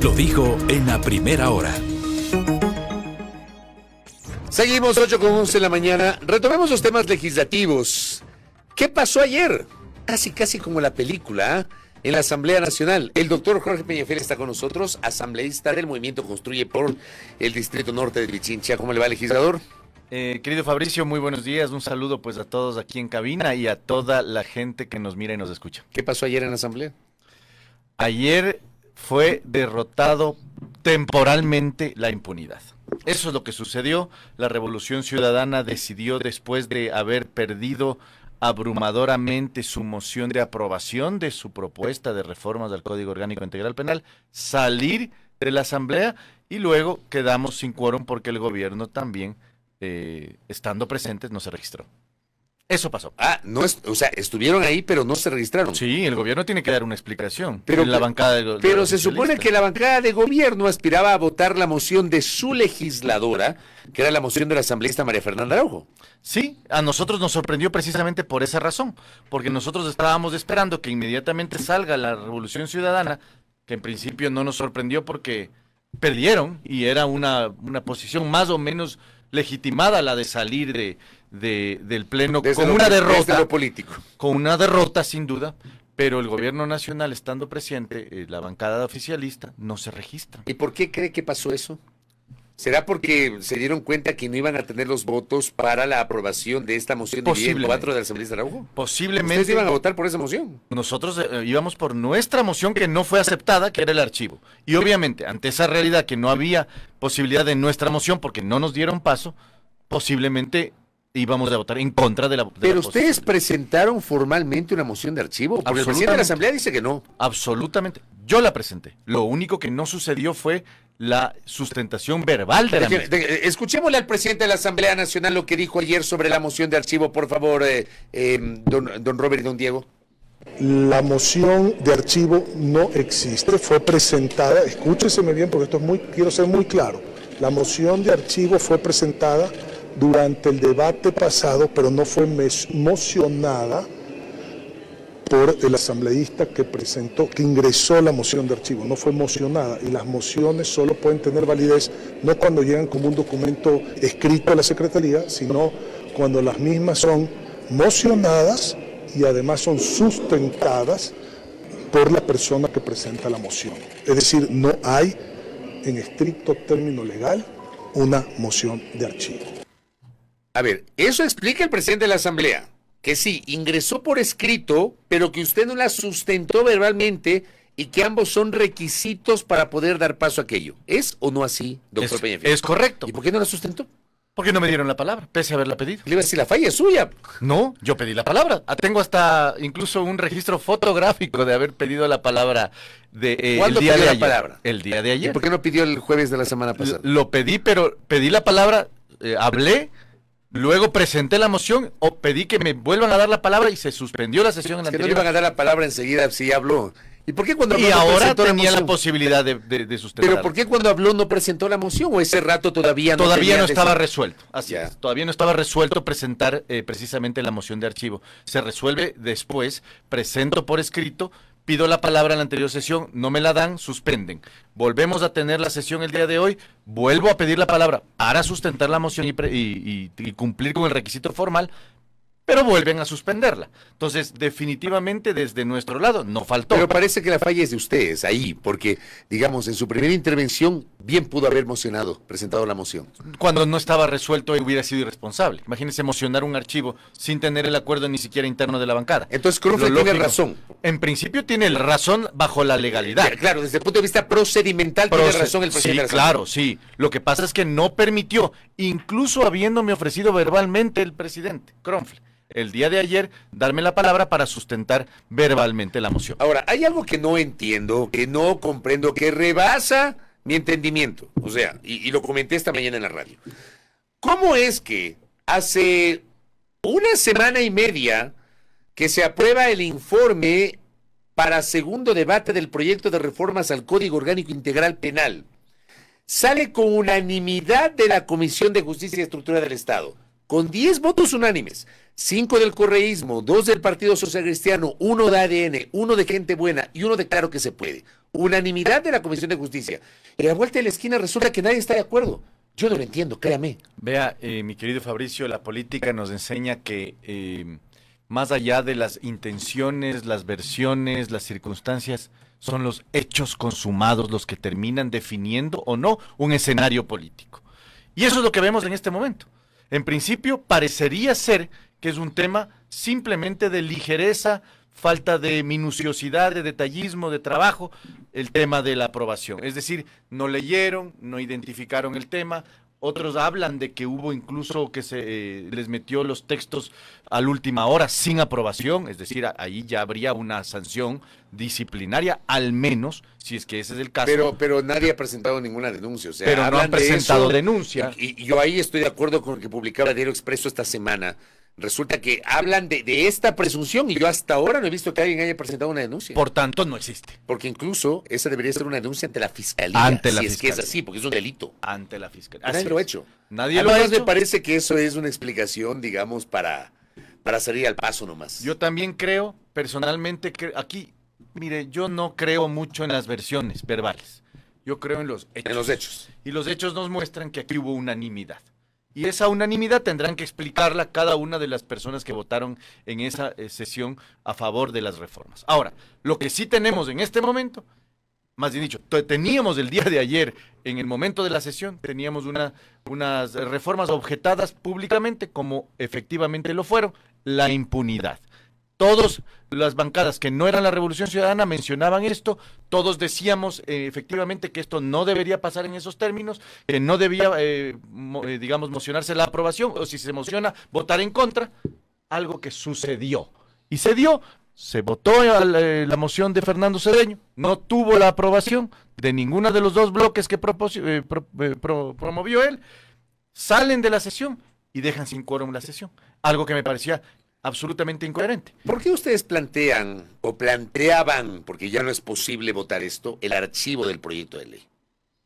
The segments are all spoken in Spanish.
Lo dijo en la primera hora. Seguimos 8:11 de la mañana. Retomemos los temas legislativos. ¿Qué pasó ayer? Casi como la película, en la Asamblea Nacional. El doctor Jorge Peñafiel está con nosotros, asambleísta del Movimiento Construye por el Distrito Norte de Pichincha. ¿Cómo le va, legislador? Querido Fabricio, muy buenos días. Un saludo pues a todos aquí en cabina y a toda la gente que nos mira y nos escucha. ¿Qué pasó ayer en la Asamblea? Ayer fue derrotado temporalmente la impunidad. Eso es lo que sucedió. La Revolución Ciudadana decidió, después de haber perdido abrumadoramente su moción de aprobación de su propuesta de reformas del Código Orgánico Integral Penal, salir de la Asamblea, y luego quedamos sin quórum porque el gobierno también, estando presentes, no se registró. Eso pasó. Estuvieron ahí, pero no se registraron. Sí, el gobierno tiene que dar una explicación. Pero en la bancada pero se supone que la bancada de gobierno aspiraba a votar la moción de su legisladora, que era la moción de la asambleísta María Fernanda Araujo. Sí, a nosotros nos sorprendió precisamente por esa razón, porque nosotros estábamos esperando que inmediatamente salga la Revolución Ciudadana, que en principio no nos sorprendió porque perdieron y era una posición más o menos legitimada la de salir del pleno con una derrota político. Con una derrota sin duda, pero el gobierno nacional estando presente, la bancada oficialista no se registra. ¿Y por qué cree que pasó eso? ¿Será porque se dieron cuenta que no iban a tener los votos para la aprobación de esta moción de 4 de la asambleísta Araujo? Posiblemente. ¿Ustedes iban a votar por esa moción? Nosotros íbamos por nuestra moción que no fue aceptada, que era el archivo. Y obviamente, ante esa realidad que no había posibilidad de nuestra moción porque no nos dieron paso, posiblemente íbamos a votar en contra de la Pero ustedes presentaron formalmente una moción de archivo, porque el presidente de la Asamblea dice que no. Absolutamente. Yo la presenté. Lo único que no sucedió fue la sustentación verbal de la misma. Escuchémosle al presidente de la Asamblea Nacional lo que dijo ayer sobre la moción de archivo, por favor, don Robert y don Diego. La moción de archivo no existe, fue presentada, escúcheseme bien porque quiero ser muy claro, la moción de archivo fue presentada durante el debate pasado, pero no fue mocionada por el asambleísta que ingresó la moción de archivo, no fue mocionada, y las mociones solo pueden tener validez no cuando llegan como un documento escrito a la Secretaría, sino cuando las mismas son mocionadas y además son sustentadas por la persona que presenta la moción. Es decir, no hay, en estricto término legal, una moción de archivo. A ver, eso explica el presidente de la Asamblea, que sí, ingresó por escrito, pero que usted no la sustentó verbalmente y que ambos son requisitos para poder dar paso a aquello. ¿Es o no así, doctor Peñafiel? Es correcto. ¿Y por qué no la sustentó? Porque no me dieron la palabra, pese a haberla pedido. Le iba a decir, la falla es suya. No, yo pedí la palabra. Tengo hasta incluso un registro fotográfico de haber pedido la palabra ¿Cuándo el día pidió de la ayer. palabra? El día de ayer. ¿Y por qué no pidió el jueves de la semana pasada? Lo pedí, pero pedí la palabra, hablé, luego presenté la moción, o pedí que me vuelvan a dar la palabra y se suspendió la sesión Es que no anterior. le iban a dar la palabra enseguida si ya habló. ¿Y por qué cuando habló Y no ahora presentó tenía la la posibilidad de sustentar. ¿Pero por qué cuando habló no presentó la moción o ese rato todavía no Todavía no tenía estaba resuelto, así Ya. es. Todavía no estaba resuelto presentar precisamente la moción de archivo. Se resuelve después, presento por escrito, pido la palabra en la anterior sesión, no me la dan, suspenden. Volvemos a tener la sesión el día de hoy, vuelvo a pedir la palabra para sustentar la moción y cumplir con el requisito formal, pero vuelven a suspenderla. Entonces, definitivamente, desde nuestro lado, no faltó. Pero parece que la falla es de ustedes ahí, porque, digamos, en su primera intervención, bien pudo haber presentado la moción. Cuando no estaba resuelto, hubiera sido irresponsable. Imagínense mocionar un archivo sin tener el acuerdo ni siquiera interno de la bancada. Entonces, Cronfle tiene razón. En principio tiene razón bajo la legalidad. Claro, desde el punto de vista procedimental tiene razón el presidente. Sí, claro, sí. Lo que pasa es que no permitió, incluso habiéndome ofrecido verbalmente el presidente, Cronfle, el día de ayer, darme la palabra para sustentar verbalmente la moción. Ahora, hay algo que no entiendo, que no comprendo, que rebasa mi entendimiento. O sea, y lo comenté esta mañana en la radio. ¿Cómo es que hace una semana y media que se aprueba el informe para segundo debate del proyecto de reformas al Código Orgánico Integral Penal, sale con unanimidad de la Comisión de Justicia y Estructura del Estado? con 10 votos unánimes, 5 del correísmo, 2 del Partido Social Cristiano, 1 de ADN, 1 de Gente Buena y 1 de Claro que se puede. Unanimidad de la Comisión de Justicia. Y a la vuelta de la esquina resulta que nadie está de acuerdo. Yo no lo entiendo, créame. Vea, mi querido Fabricio, la política nos enseña que más allá de las intenciones, las versiones, las circunstancias, son los hechos consumados los que terminan definiendo o no un escenario político. Y eso es lo que vemos en este momento. En principio, parecería ser que es un tema simplemente de ligereza, falta de minuciosidad, de detallismo, de trabajo, el tema de la aprobación. Es decir, no leyeron, no identificaron el tema. Otros hablan de que hubo incluso que se les metió los textos a la última hora sin aprobación, es decir, ahí ya habría una sanción disciplinaria, al menos, si es que ese es el caso. Pero nadie ha presentado ninguna denuncia. O sea, pero no han presentado denuncia. Y yo ahí estoy de acuerdo con lo que publicaba Diario Expreso esta semana. Resulta que hablan de esta presunción y yo hasta ahora no he visto que alguien haya presentado una denuncia. Por tanto, no existe. Porque incluso esa debería ser una denuncia ante la fiscalía. Que es así, porque es un delito. Ante la fiscalía. Nadie lo ha hecho. Nadie lo ha hecho. Me parece que eso es una explicación, digamos, para salir al paso nomás. Yo también creo, personalmente, que aquí, mire, yo no creo mucho en las versiones verbales. Yo creo en los hechos. En los hechos. Y los hechos nos muestran que aquí hubo unanimidad. Y esa unanimidad tendrán que explicarla cada una de las personas que votaron en esa sesión a favor de las reformas. Ahora, lo que sí tenemos en este momento, más bien dicho, teníamos el día de ayer, en el momento de la sesión, teníamos unas reformas objetadas públicamente, como efectivamente lo fueron, la impunidad. Todas las bancadas que no eran la Revolución Ciudadana mencionaban esto, todos decíamos efectivamente que esto no debería pasar en esos términos, que no debía, digamos, mocionarse la aprobación, o si se mociona, votar en contra, algo que sucedió. Y se dio, se votó la moción de Fernando Cedeño, no tuvo la aprobación de ninguno de los dos bloques que promovió él, salen de la sesión y dejan sin quórum la sesión, algo que me parecía absolutamente incoherente. ¿Por qué ustedes plantean o planteaban, porque ya no es posible votar esto, el archivo del proyecto de ley?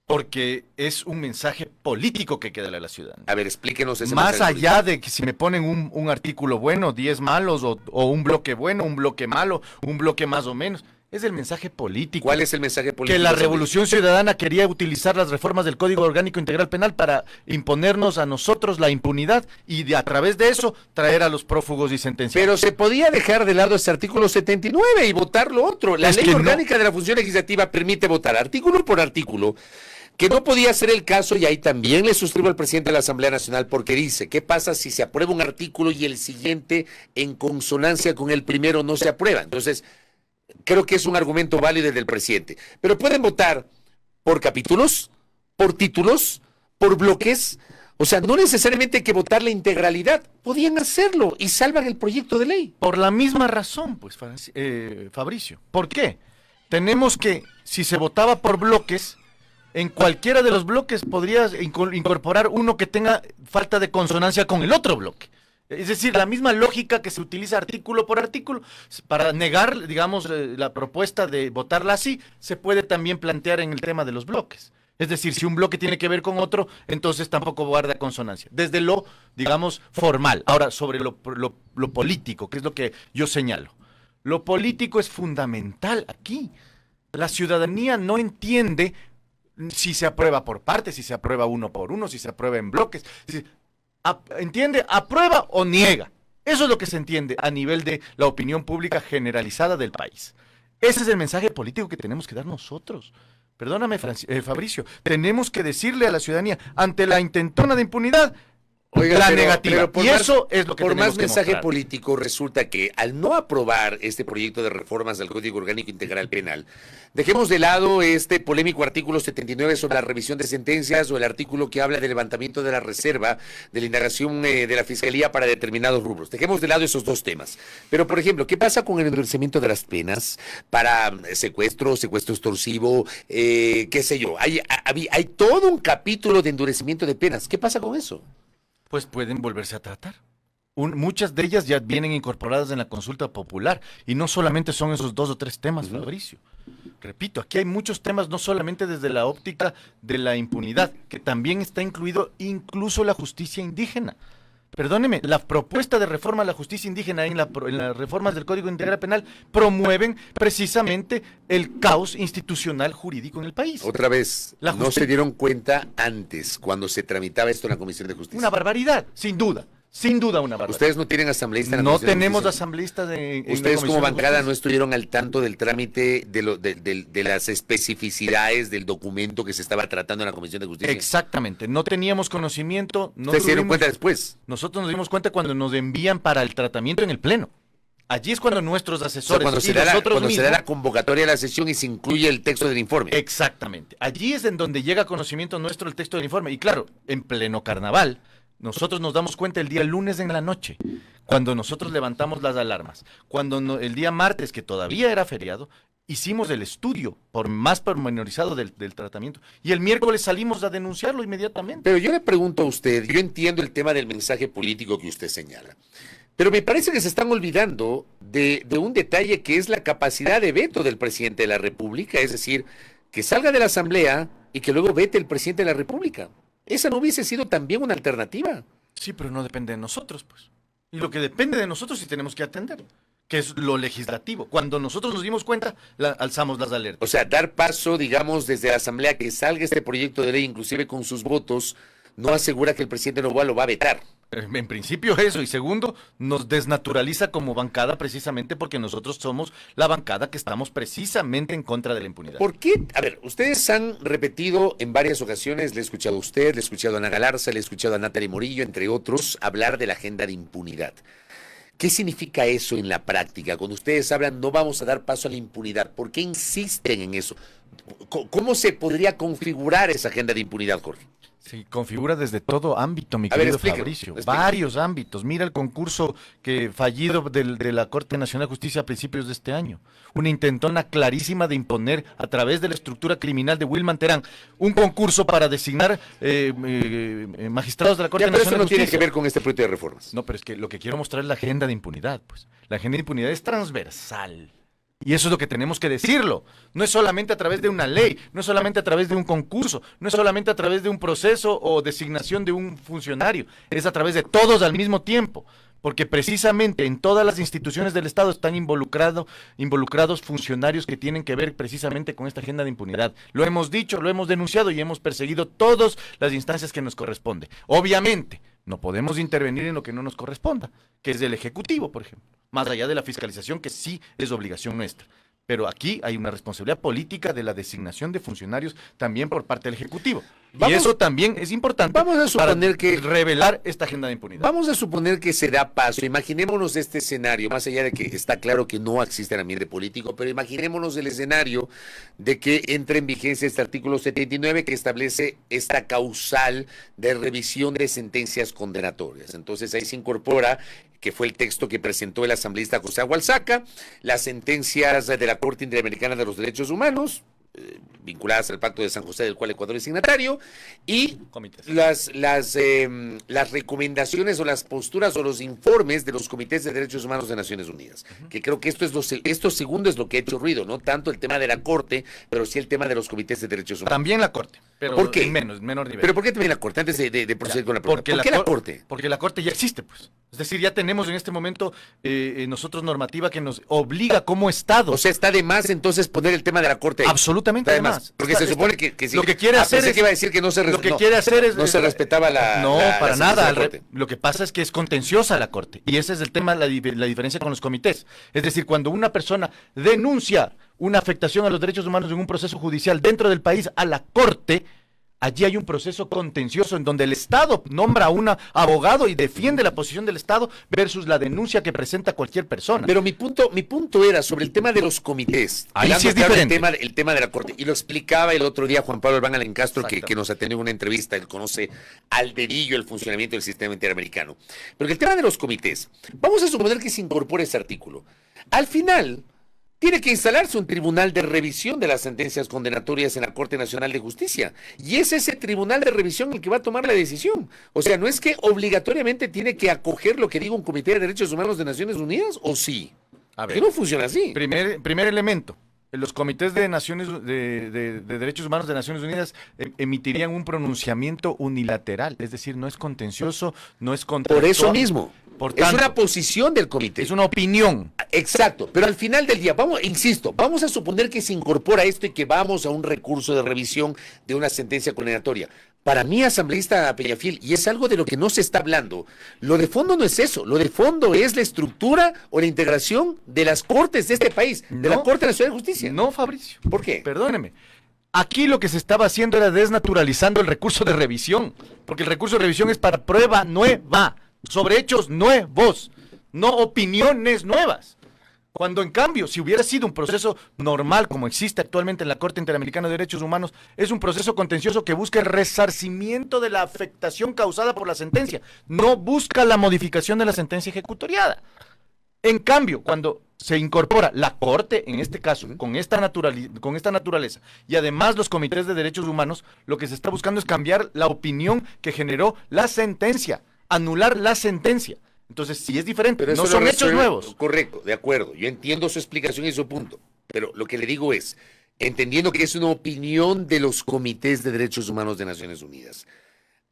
Porque es un mensaje político que queda a la ciudadanía. A ver, explíquenos ese más mensaje allá político. de que si me ponen un artículo bueno, 10 malos, o un bloque bueno, un bloque malo, un bloque más o menos, es el mensaje político. ¿Cuál es el mensaje político? Que la Revolución Ciudadana quería utilizar las reformas del Código Orgánico Integral Penal para imponernos a nosotros la impunidad y a través de eso traer a los prófugos y sentenciar. Pero se podía dejar de lado ese artículo 79 y votar lo otro. La ley orgánica de la función legislativa permite votar artículo por artículo, que no podía ser el caso, y ahí también le suscribo al presidente de la Asamblea Nacional, porque dice, ¿qué pasa si se aprueba un artículo y el siguiente en consonancia con el primero no se aprueba? Entonces, creo que es un argumento válido del presidente. Pero pueden votar por capítulos, por títulos, por bloques. O sea, no necesariamente hay que votar la integralidad. Podían hacerlo y salvan el proyecto de ley. Por la misma razón, pues, Fabricio. ¿Por qué? Tenemos que, si se votaba por bloques, en cualquiera de los bloques podrías incorporar uno que tenga falta de consonancia con el otro bloque. Es decir, la misma lógica que se utiliza artículo por artículo para negar, digamos, la propuesta de votarla así, se puede también plantear en el tema de los bloques. Es decir, si un bloque tiene que ver con otro, entonces tampoco guarda consonancia. Desde lo, digamos, formal. Ahora, sobre lo político, que es lo que yo señalo. Lo político es fundamental aquí. La ciudadanía no entiende si se aprueba por partes, si se aprueba uno por uno, si se aprueba en bloques. ¿Entiende? ¿Aprueba o niega? Eso es lo que se entiende a nivel de la opinión pública generalizada del país. Ese es el mensaje político que tenemos que dar nosotros. Perdóname, Fabricio. Tenemos que decirle a la ciudadanía, ante la intentona de impunidad, Oiga, la negativa. Pero y eso es lo que por tenemos más mensaje mostrar. político, resulta que al no aprobar este proyecto de reformas del Código Orgánico Integral Penal, dejemos de lado este polémico artículo 79 sobre la revisión de sentencias o el artículo que habla del levantamiento de la reserva de la indagación de la Fiscalía para determinados rubros. Dejemos de lado esos dos temas. Pero, por ejemplo, ¿qué pasa con el endurecimiento de las penas para secuestro extorsivo, qué sé yo? Hay todo un capítulo de endurecimiento de penas. ¿Qué pasa con eso? Pues pueden volverse a tratar. Muchas de ellas ya vienen incorporadas en la consulta popular y no solamente son esos 2 o 3 temas, Fabricio. Repito, aquí hay muchos temas, no solamente desde la óptica de la impunidad, que también está incluido incluso la justicia indígena. Perdóneme, la propuesta de reforma a la justicia indígena en las reformas del Código Integral Penal promueven precisamente el caos institucional jurídico en el país. Otra vez, no se dieron cuenta antes, cuando se tramitaba esto en la Comisión de Justicia. Una barbaridad, sin duda una barbaridad. Ustedes no tienen asambleísta en la No Comisión de tenemos Justicia. asambleístas Ustedes como bancada no estuvieron al tanto del trámite de las especificidades del documento que se estaba tratando en la Comisión de Justicia. Exactamente, no teníamos conocimiento. Ustedes se dieron cuenta después. Nosotros nos dimos cuenta cuando nos envían para el tratamiento en el Pleno. Allí es cuando nuestros asesores cuando se da la convocatoria de la sesión y se incluye el texto del informe. Exactamente. Allí es en donde llega a conocimiento nuestro el texto del informe. Y claro, en pleno carnaval, nosotros nos damos cuenta el día lunes en la noche, cuando nosotros levantamos las alarmas. El día martes, que todavía era feriado, hicimos el estudio más pormenorizado del tratamiento. Y el miércoles salimos a denunciarlo inmediatamente. Pero yo le pregunto a usted, yo entiendo el tema del mensaje político que usted señala. Pero me parece que se están olvidando de un detalle que es la capacidad de veto del presidente de la República, es decir, que salga de la Asamblea y que luego vete el presidente de la República. ¿Esa no hubiese sido también una alternativa? Sí, pero no depende de nosotros, pues. Y lo que depende de nosotros sí tenemos que atender, que es lo legislativo. Cuando nosotros nos dimos cuenta, alzamos las alertas. O sea, dar paso, digamos, desde la Asamblea que salga este proyecto de ley, inclusive con sus votos, no asegura que el presidente Noboa lo va a vetar. En principio eso, y segundo, nos desnaturaliza como bancada precisamente porque nosotros somos la bancada que estamos precisamente en contra de la impunidad. ¿Por qué? A ver, ustedes han repetido en varias ocasiones, le he escuchado a usted, le he escuchado a Ana Galarza, le he escuchado a Natalie Morillo, entre otros, hablar de la agenda de impunidad. ¿Qué significa eso en la práctica? Cuando ustedes hablan, no vamos a dar paso a la impunidad, ¿por qué insisten en eso? ¿Cómo se podría configurar esa agenda de impunidad, Jorge? Se configura desde todo ámbito, mi querido Fabricio. Varios ámbitos. Mira el concurso fallido de la Corte Nacional de Justicia a principios de este año. Una intentona clarísima de imponer a través de la estructura criminal de Wilman Terán un concurso para designar magistrados de la Corte Nacional de Justicia. Pero eso no tiene que ver con este proyecto de reformas. No, pero es que lo que quiero mostrar es la agenda de impunidad. Pues. La agenda de impunidad es transversal. Y eso es lo que tenemos que decirlo. No es solamente a través de una ley, no es solamente a través de un concurso, no es solamente a través de un proceso o designación de un funcionario, es a través de todos al mismo tiempo. Porque precisamente en todas las instituciones del Estado están involucrados funcionarios que tienen que ver precisamente con esta agenda de impunidad. Lo hemos dicho, lo hemos denunciado y hemos perseguido todas las instancias que nos corresponde. Obviamente, no podemos intervenir en lo que no nos corresponda, que es del Ejecutivo, por ejemplo, más allá de la fiscalización, que sí es obligación nuestra. Pero aquí hay una responsabilidad política de la designación de funcionarios también por parte del Ejecutivo. Y eso también es importante para revelar esta agenda de impunidad. Vamos a suponer que se da paso. Imaginémonos este escenario, más allá de que está claro que no existe el ambiente político, pero imaginémonos el escenario de que entre en vigencia este artículo 79 que establece esta causal de revisión de sentencias condenatorias. Entonces ahí se incorpora, que fue el texto que presentó el asambleísta José Agualzaca, las sentencias de la Corte Interamericana de los Derechos Humanos, vinculadas al Pacto de San José, del cual Ecuador es signatario, y las recomendaciones o las posturas o los informes de los comités de derechos humanos de Naciones Unidas. Que creo que esto segundo es lo que ha hecho ruido, no tanto el tema de la Corte, pero sí el tema de los comités de derechos humanos. También la Corte, pero ¿por qué? en menor nivel. ¿Pero por qué también la Corte? Antes de proceder con la pregunta. ¿Por qué la Corte? Porque la Corte ya existe, pues. Es decir, ya tenemos en este momento nosotros normativa que nos obliga como Estado. O sea, está de más entonces poner el tema de la Corte ahí. Absolutamente de más. Porque se supone que si, lo que quiere hacer es que iba a decir que no se respetaba la no, para nada. Corte. Lo que pasa es que es contenciosa la Corte. Y ese es el tema, la diferencia con los comités. Es decir, cuando una persona denuncia una afectación a los derechos humanos en un proceso judicial dentro del país a la Corte, allí hay un proceso contencioso en donde el Estado nombra a un abogado y defiende la posición del Estado versus la denuncia que presenta cualquier persona. Pero mi punto era sobre el tema de los comités. Ahí sí es diferente. El tema de la Corte. Y lo explicaba el otro día Juan Pablo Albán Alencastro, que nos atendió en una entrevista. Él conoce al dedillo el funcionamiento del sistema interamericano. Pero el tema de los comités, vamos a suponer que se incorpore ese artículo. Al final, tiene que instalarse un tribunal de revisión de las sentencias condenatorias en la Corte Nacional de Justicia. Y es ese tribunal de revisión el que va a tomar la decisión. O sea, ¿no es que obligatoriamente tiene que acoger lo que diga un Comité de Derechos Humanos de Naciones Unidas? ¿O sí? A ver, que no funciona así. Primer elemento. los comités de Naciones de Derechos Humanos de Naciones Unidas emitirían un pronunciamiento unilateral, es decir, no es contencioso, no es contractual. Por eso mismo. Por tanto, es una posición del comité. es una opinión. Exacto, pero al final del día, vamos a suponer que se incorpora esto y que vamos a un recurso de revisión de una sentencia condenatoria. Para mí, asambleísta Peñafiel, y es algo de lo que no se está hablando, lo de fondo no es eso, lo de fondo es la estructura o la integración de las cortes de este país, de la Corte Nacional de Justicia. No, Fabricio. ¿Por qué? Perdóneme. Aquí lo que se estaba haciendo era desnaturalizando el recurso de revisión, porque el recurso de revisión es para prueba nueva, sobre hechos nuevos, no opiniones nuevas. Cuando en cambio, si hubiera sido un proceso normal como existe actualmente en la Corte Interamericana de Derechos Humanos, es un proceso contencioso que busca el resarcimiento de la afectación causada por la sentencia, no busca la modificación de la sentencia ejecutoriada. En cambio, cuando se incorpora la Corte, en este caso, con esta naturaleza, y además los comités de derechos humanos, lo que se está buscando es cambiar la opinión que generó la sentencia, anular la sentencia. Entonces, sí es diferente, Pero no eso son lo hechos resuelve- nuevos. Correcto, de acuerdo. Yo entiendo su explicación y su punto. Pero lo que le digo es, entendiendo que es una opinión de los comités de derechos humanos de Naciones Unidas,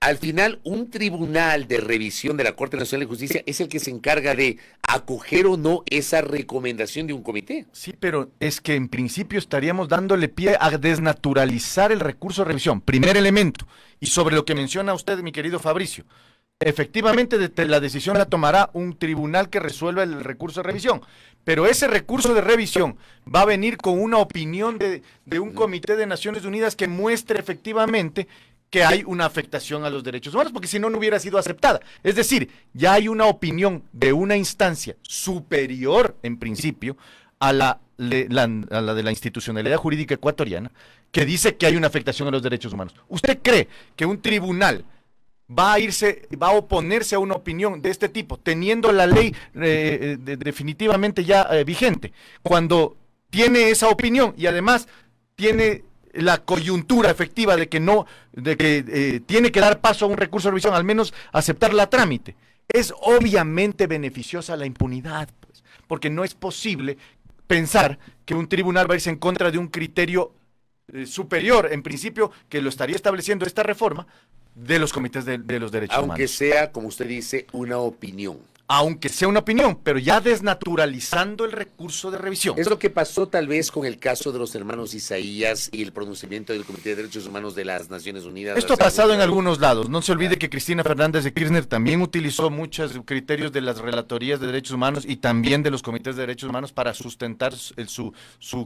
al final un tribunal de revisión de la Corte Nacional de Justicia es el que se encarga de acoger o no esa recomendación de un comité. Sí, pero es que en principio estaríamos dándole pie a desnaturalizar el recurso de revisión. Primer elemento. Y sobre lo que menciona usted, mi querido Fabricio, efectivamente la decisión la tomará un tribunal que resuelva el recurso de revisión, pero ese recurso de revisión va a venir con una opinión de un comité de Naciones Unidas que muestre efectivamente que hay una afectación a los derechos humanos, porque si no, no hubiera sido aceptada. Es decir, ya hay una opinión de una instancia superior, en principio, a la de la institucionalidad jurídica ecuatoriana, que dice que hay una afectación a los derechos humanos. ¿Usted cree que un tribunal va a oponerse a una opinión de este tipo, teniendo la ley definitivamente ya vigente, cuando tiene esa opinión y además tiene la coyuntura efectiva de que tiene que dar paso a un recurso de revisión, al menos aceptar la trámite? Es obviamente beneficiosa la impunidad, pues, porque no es posible pensar que un tribunal va a irse en contra de un criterio superior, en principio, que lo estaría estableciendo esta reforma, de los comités de los derechos humanos. Aunque sea, como usted dice, una opinión. Aunque sea una opinión, pero ya desnaturalizando el recurso de revisión. Es lo que pasó tal vez con el caso de los hermanos Isaías y el pronunciamiento del Comité de Derechos Humanos de las Naciones Unidas. Esto ha pasado en algunos lados. No se olvide que Cristina Fernández de Kirchner también utilizó muchos criterios de las relatorías de derechos humanos y también de los comités de derechos humanos para sustentar su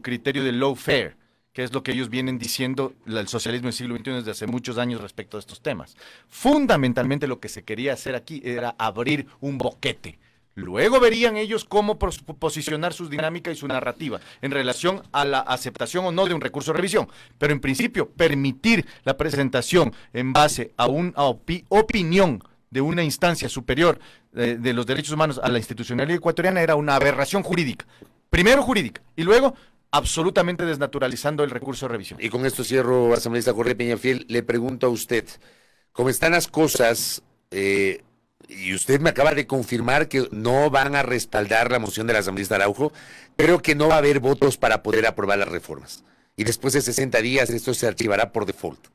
criterio de lawfare, que es lo que ellos vienen diciendo el socialismo del siglo XXI desde hace muchos años respecto a estos temas. Fundamentalmente lo que se quería hacer aquí era abrir un boquete. Luego verían ellos cómo posicionar su dinámica y su narrativa en relación a la aceptación o no de un recurso de revisión. Pero en principio, permitir la presentación en base a una opinión de una instancia superior de los derechos humanos a la institucionalidad ecuatoriana era una aberración jurídica. Primero jurídica y luego absolutamente desnaturalizando el recurso de revisión. Y con esto cierro, asambleísta Jorge Peñafiel, le pregunto a usted, ¿cómo están las cosas? Y usted me acaba de confirmar que no van a respaldar la moción del asambleísta Araujo. Creo que no va a haber votos para poder aprobar las reformas. Y después de 60 días esto se archivará por default.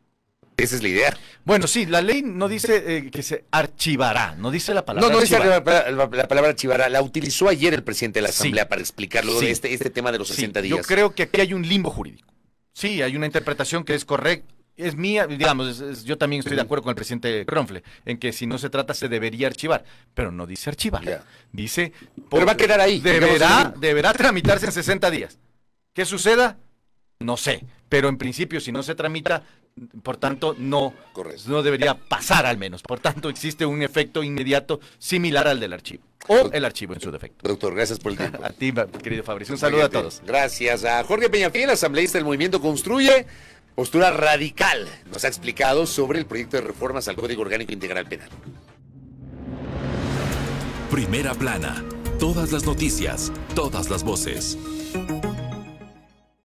Esa es la idea. Bueno, sí, la ley no dice que se archivará, no dice la palabra No dice archivar. la palabra archivará. La utilizó ayer el presidente de la Asamblea Sí. para explicarlo Sí. de este tema de los 60 Sí, días. yo creo que aquí hay un limbo jurídico. Sí, hay una interpretación que es correcta. Es mía, digamos, yo también estoy de acuerdo con el presidente Kronfle en que si no se trata se debería archivar, pero no dice archivar. Ya. Dice... Pero va a quedar ahí. Deberá tramitarse en 60 días. ¿Qué suceda? No sé, pero en principio si no se tramita, por tanto no debería pasar al menos. Por tanto existe un efecto inmediato similar al del archivo, o el archivo en su defecto. Doctor, gracias por el tiempo. A ti, querido Fabricio, un saludo a todos. Gracias a Jorge Peñafiel, asambleísta del Movimiento Construye, postura radical. Nos ha explicado sobre el proyecto de reformas al Código Orgánico Integral Penal. Primera plana. Todas las noticias, todas las voces.